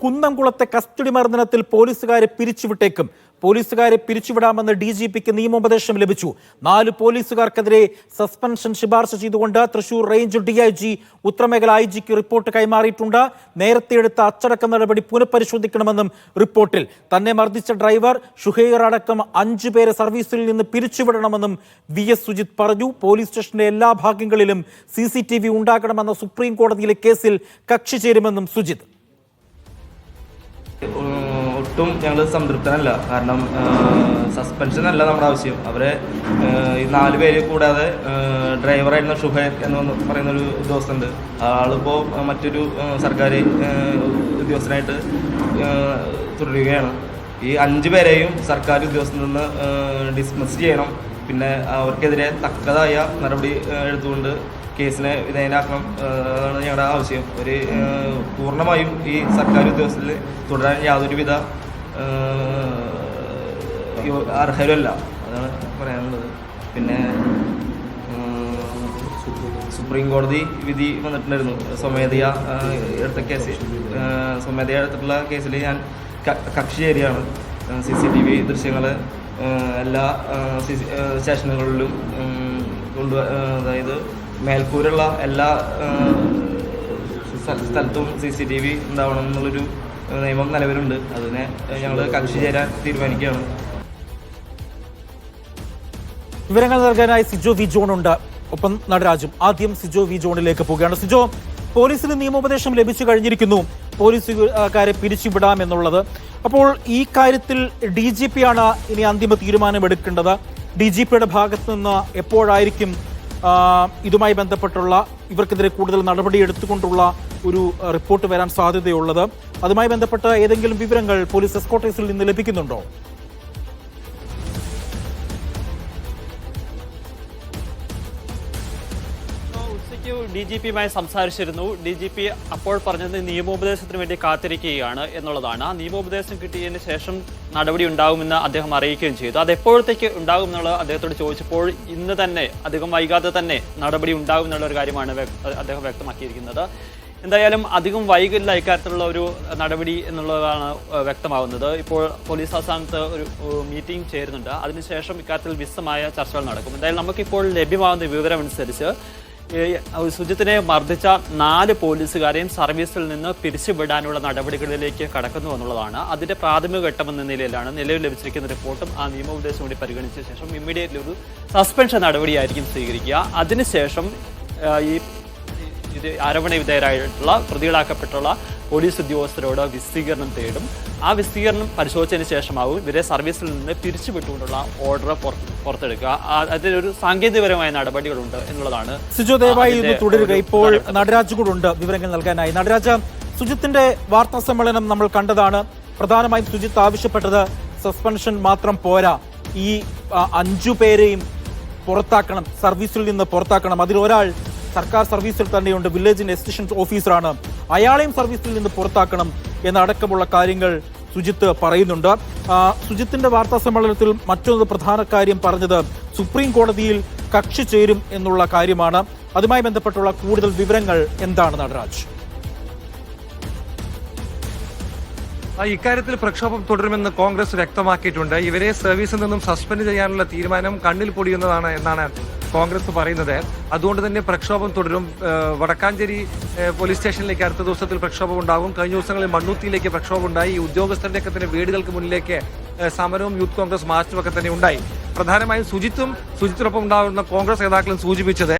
കുന്നംകുളത്തെ custody മർദ്ദനത്തിൽ പോലീസുകാരെ പിരിച്ചുവിട്ടേക്കും. പോലീസുകാരെ പിരിച്ചുവിടാമെന്ന് DGPക്ക് നിയമോപദേശം ലഭിച്ചു. 4 പോലീസുകാർക്കെതിരെ സസ്പെൻഷൻ ശുപാർശ ചെയ്തുകൊണ്ട് തൃശൂർ റേഞ്ച് DIG ഉത്തരമേഖല IGക്ക് റിപ്പോർട്ട് കൈമാറിയിട്ടുണ്ട്. നേരത്തെ എടുത്ത അച്ചടക്ക നടപടി പുനഃപരിശോധിക്കണമെന്നും റിപ്പോർട്ടിൽ. തന്നെ മർദ്ദിച്ച ഡ്രൈവർ ഷുഹൈർ അടക്കം 5 പേരെ സർവീസിൽ നിന്ന് പിരിച്ചുവിടണമെന്നും VS സുജിത് പറഞ്ഞു. പോലീസ് സ്റ്റേഷന്റെ എല്ലാ ഭാഗങ്ങളിലും CCTV ഉണ്ടാക്കണമെന്ന സുപ്രീം കോടതിയിലെ കേസിൽ കക്ഷി ചേരുമെന്നും സുജിത്. ഒട്ടും ഞങ്ങൾ സംതൃപ്തനല്ല. കാരണം സസ്പെൻഷൻ അല്ല നമ്മുടെ ആവശ്യം. അവരെ ഈ 4 പേര് കൂടാതെ ഡ്രൈവറായിരുന്ന ഷുഹൈർ എന്ന് പറയുന്നൊരു ഉദ്യോഗസ്ഥനുണ്ട്. ആളിപ്പോൾ മറ്റൊരു സർക്കാർ ഉദ്യോഗസ്ഥനായിട്ട് തുടരുകയാണ്. ഈ 5 പേരെയും സർക്കാർ ഉദ്യോഗസ്ഥനിൽ നിന്ന് ഡിസ്മിസ് ചെയ്യണം. പിന്നെ അവർക്കെതിരെ തക്കതായ നടപടി എടുത്തുകൊണ്ട് കേസിനെ വിധേയനാക്കണം. അതാണ് ഞങ്ങളുടെ ആവശ്യം. പൂർണ്ണമായും ഈ സർക്കാർ ഉദ്യോഗസ്ഥരിൽ തുടരാൻ യാതൊരുവിധ അർഹരല്ല. അതാണ് പറയാനുള്ളത്. പിന്നെ സുപ്രീം കോടതി വിധി വന്നിട്ടുണ്ടായിരുന്നു സ്വമേധയാ എടുത്ത കേസ്. സ്വമേധയാ എടുത്തിട്ടുള്ള കേസിൽ ഞാൻ കക്ഷി ചേരുകയാണ്. CCTV ദൃശ്യങ്ങൾ എല്ലാ സ്റ്റേഷനുകളിലും അതായത് മേൽക്കൂരുള്ള എല്ലാ സ്ഥലത്തും CCTV ഉണ്ടാവണം എന്നുള്ളൊരു നിയമം നിലവിലുണ്ട്. അതിനെ ഞങ്ങൾ കക്ഷി ചേരാൻ തീരുമാനിക്കുകയാണ്. വിവരങ്ങൾ നൽകാനായി സിജോ വി ജോൺ ഉണ്ട്, ഒപ്പം നടരാജും. ആദ്യം സിജോ വി ജോണിലേക്ക് പോവുകയാണ്. സിജോ, പോലീസിന് നിയമോപദേശം ലഭിച്ചു കഴിഞ്ഞിരിക്കുന്നു പോലീസുകാരെ പിരിച്ചുവിടാമെന്നുള്ളത്. അപ്പോൾ ഈ കാര്യത്തിൽ DGP ആണ് ഇനി അന്തിമ തീരുമാനമെടുക്കേണ്ടത്. DGPയുടെ ഭാഗത്തു നിന്ന് എപ്പോഴായിരിക്കും ഇതുമായി ബന്ധപ്പെട്ടുള്ള ഇവർക്കെതിരെ കൂടുതൽ നടപടി എടുത്തുകൊണ്ടുള്ള ഒരു റിപ്പോർട്ട് വരാൻ സാധ്യതയുള്ളത്? അതുമായി ബന്ധപ്പെട്ട ഏതെങ്കിലും വിവരങ്ങൾ പോലീസ് എസ്കോർട്ടേഴ്സിൽ നിന്ന് ലഭിക്കുന്നുണ്ടോ? DGPയുമായി സംസാരിച്ചിരുന്നു. DGP അപ്പോൾ പറഞ്ഞത് നിയമോപദേശത്തിന് വേണ്ടി കാത്തിരിക്കുകയാണ് എന്നുള്ളതാണ്. ആ നിയമോപദേശം കിട്ടിയതിന് ശേഷം നടപടി ഉണ്ടാകുമെന്ന് അദ്ദേഹം അറിയിക്കുകയും ചെയ്തു. അത് എപ്പോഴത്തേക്ക് ഉണ്ടാകും എന്നുള്ളത് അദ്ദേഹത്തോട് ചോദിച്ചപ്പോൾ ഇന്ന് തന്നെ, അധികം വൈകാതെ തന്നെ നടപടി ഉണ്ടാകും എന്നുള്ള ഒരു കാര്യമാണ് അദ്ദേഹം വ്യക്തമാക്കിയിരിക്കുന്നത്. എന്തായാലും അധികം വൈകില്ല ഇക്കാര്യത്തിലുള്ള ഒരു നടപടി എന്നുള്ളതാണ് വ്യക്തമാകുന്നത്. ഇപ്പോൾ പോലീസ് ആസ്ഥാനത്ത് ഒരു മീറ്റിംഗ് ചേരുന്നുണ്ട്. അതിനുശേഷം ഇക്കാര്യത്തിൽ വിശദമായ ചർച്ചകൾ നടക്കും. എന്തായാലും നമുക്കിപ്പോൾ ലഭ്യമാകുന്ന വിവരമനുസരിച്ച് സുജിത്തിനെ മർദ്ദിച്ച 4 പോലീസുകാരെയും സർവീസിൽ നിന്ന് പിരിച്ചുവിടാനുള്ള നടപടികളിലേക്ക് കടക്കുന്നു എന്നുള്ളതാണ്. അതിന്റെ പ്രാഥമിക ഘട്ടമെന്ന നിലയിലാണ് നിലവിൽ ലഭിച്ചിരിക്കുന്ന റിപ്പോർട്ടും ആ നിയമോപദേശം കൂടി പരിഗണിച്ച ശേഷം ഇമ്മീഡിയറ്റ്ലി ഒരു സസ്പെൻഷൻ നടപടിയായിരിക്കും സ്വീകരിക്കുക. അതിനുശേഷം ഈ ആരോപണ വിധേയരായിട്ടുള്ള പ്രതികളാക്കപ്പെട്ടുള്ള പോലീസ് ഉദ്യോഗസ്ഥരോട് വിശദീകരണം തേടും. ആ വിശദീകരണം പരിശോധിച്ചതിന് ശേഷമാവും ഇവരെ സർവീസിൽ നിന്ന് പിരിച്ചുവിട്ടുകൊണ്ടുള്ള ഓർഡർ പുറത്തെടുക്കുക. അതിലൊരു സാങ്കേതികപരമായ നടപടികളുണ്ട് എന്നുള്ളതാണ്. സിജോ, ദയവായി ഇത് തുടരുക. ഇപ്പോൾ നടരാജ് കൂടെ ഉണ്ട് വിവരങ്ങൾ നൽകാനായി. നടരാജ, സുജിത്തിന്റെ വാർത്താ സമ്മേളനം നമ്മൾ കണ്ടതാണ്. പ്രധാനമായും സുജിത്ത് ആവശ്യപ്പെട്ടത് സസ്പെൻഷൻ മാത്രം പോരാ, ഈ 5 പേരെയും പുറത്താക്കണം, സർവീസിൽ നിന്ന് പുറത്താക്കണം. അതിലൊരാൾ സർക്കാർ സർവീസിൽ തന്നെയുണ്ട്, വില്ലേജ് എക്സ്റ്റൻഷൻ ഓഫീസറാണ്, അയാളെയും സർവീസിൽ നിന്ന് പുറത്താക്കണം എന്നടക്കമുള്ള കാര്യങ്ങൾ സുജിത്ത് പറയുന്നുണ്ട്. സുജിത്തിന്റെ വാർത്താ സമ്മേളനത്തിൽ മറ്റൊരു പ്രധാന കാര്യം പറഞ്ഞത് സുപ്രീം കോടതിയിൽ കക്ഷി ചേരും എന്നുള്ള കാര്യമാണ്. അതുമായി ബന്ധപ്പെട്ടുള്ള കൂടുതൽ വിവരങ്ങൾ എന്താണ് നടരാജ്? ഇക്കാര്യത്തിൽ പ്രക്ഷോഭം തുടരുമെന്ന് കോൺഗ്രസ് വ്യക്തമാക്കിയിട്ടുണ്ട്. ഇവരെ സർവീസിൽ നിന്നും സസ്പെൻഡ് ചെയ്യാനുള്ള തീരുമാനം കണ്ണിൽ പൊടിയുന്നതാണ് എന്നാണ് കോൺഗ്രസ് പറയുന്നത്. അതുകൊണ്ട് തന്നെ പ്രക്ഷോഭം തുടരും. വടക്കാഞ്ചേരി പോലീസ് സ്റ്റേഷനിലേക്ക് അടുത്ത ദിവസത്തിൽ പ്രക്ഷോഭം ഉണ്ടാകും. കഴിഞ്ഞ ദിവസങ്ങളിൽ മണ്ണുത്തിയിലേക്ക് പ്രക്ഷോഭം ഉണ്ടായി. ഈ ഉദ്യോഗസ്ഥരുടെയൊക്കെ തന്നെ വീടുകൾക്ക് മുന്നിലേക്ക് സമരവും യൂത്ത് കോൺഗ്രസ് മാർച്ചും ഒക്കെ തന്നെ ഉണ്ടായി. പ്രധാനമായും സുജിത്തിനൊപ്പം ഉണ്ടാകുന്ന കോൺഗ്രസ് നേതാക്കളും സൂചിപ്പിച്ചത്